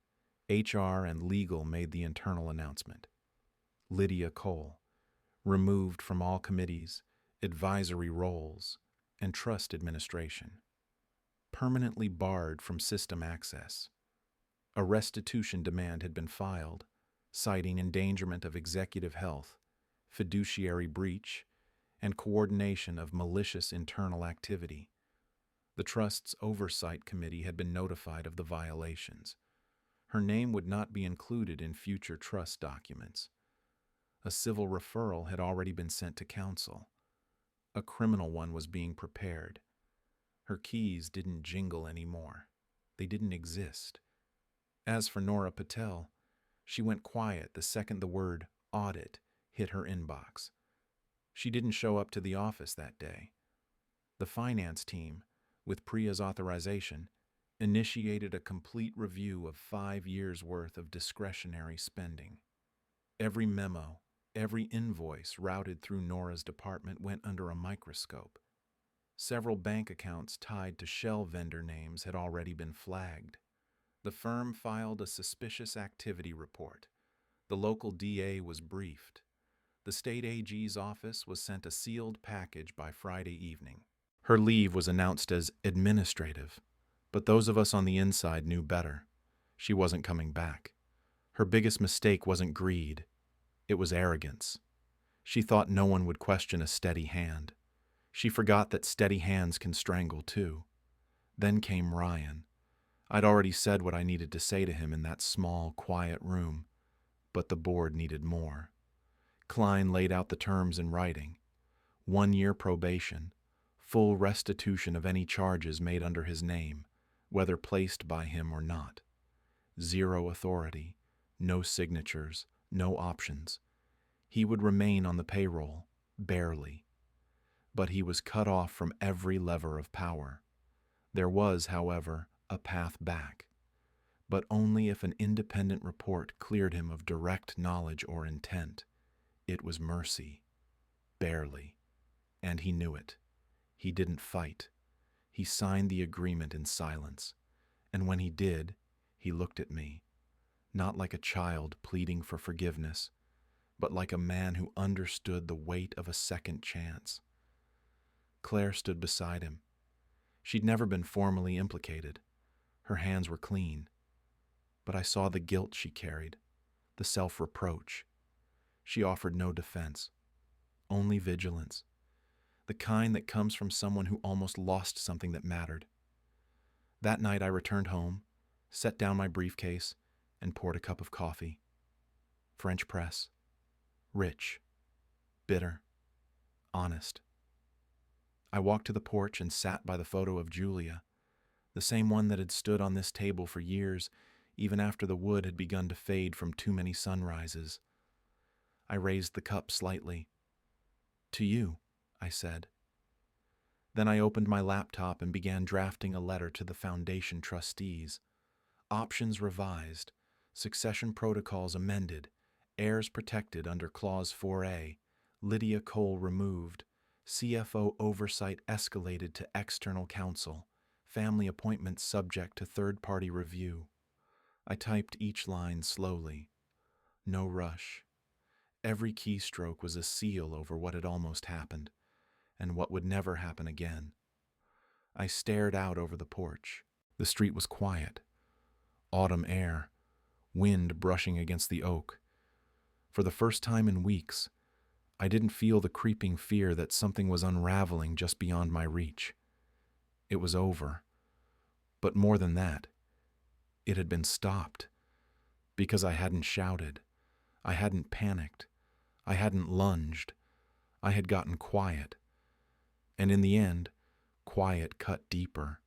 HR and legal made the internal announcement. Lydia Cole, removed from all committees, advisory roles, and trust administration. Permanently barred from system access. A restitution demand had been filed, citing endangerment of executive health, fiduciary breach, and coordination of malicious internal activity. The Trust's Oversight Committee had been notified of the violations. Her name would not be included in future trust documents. A civil referral had already been sent to counsel. A criminal one was being prepared. Her keys didn't jingle anymore. They didn't exist. As for Nora Patel, she went quiet the second the word audit hit her inbox. She didn't show up to the office that day. The finance team, with Priya's authorization, initiated a complete review of 5 years' worth of discretionary spending. Every memo, every invoice routed through Nora's department went under a microscope. Several bank accounts tied to shell vendor names had already been flagged. The firm filed a suspicious activity report. The local DA was briefed. The state AG's office was sent a sealed package by Friday evening. Her leave was announced as administrative, but those of us on the inside knew better. She wasn't coming back. Her biggest mistake wasn't greed. It was arrogance. She thought no one would question a steady hand. She forgot that steady hands can strangle too. Then came Ryan. I'd already said what I needed to say to him in that small, quiet room, but the board needed more. Klein laid out the terms in writing. 1-year probation, full restitution of any charges made under his name, whether placed by him or not. 0 authority, no signatures, no options. He would remain on the payroll, barely. But he was cut off from every lever of power. There was, however, a path back, but only if an independent report cleared him of direct knowledge or intent. It was mercy, barely, and he knew it. He didn't fight. He signed the agreement in silence, and when he did, he looked at me, not like a child pleading for forgiveness, but like a man who understood the weight of a second chance. Claire stood beside him. She'd never been formally implicated. Her hands were clean. But I saw the guilt she carried, the self-reproach. She offered no defense, only vigilance, the kind that comes from someone who almost lost something that mattered. That night I returned home, set down my briefcase, and poured a cup of coffee. French press. Rich. Bitter. Honest. I walked to the porch and sat by the photo of Julia, the same one that had stood on this table for years, even after the wood had begun to fade from too many sunrises. I raised the cup slightly. "To you," I said. Then I opened my laptop and began drafting a letter to the foundation trustees. Options revised, succession protocols amended, heirs protected under Clause 4A, Lydia Cole removed, CFO oversight escalated to external counsel, family appointments subject to third-party review. I typed each line slowly. No rush. Every keystroke was a seal over what had almost happened, and what would never happen again. I stared out over the porch. The street was quiet. Autumn air, wind brushing against the oak. For the first time in weeks, I didn't feel the creeping fear that something was unraveling just beyond my reach. It was over. But more than that, it had been stopped. Because I hadn't shouted. I hadn't panicked. I hadn't lunged. I had gotten quiet. And in the end, quiet cut deeper.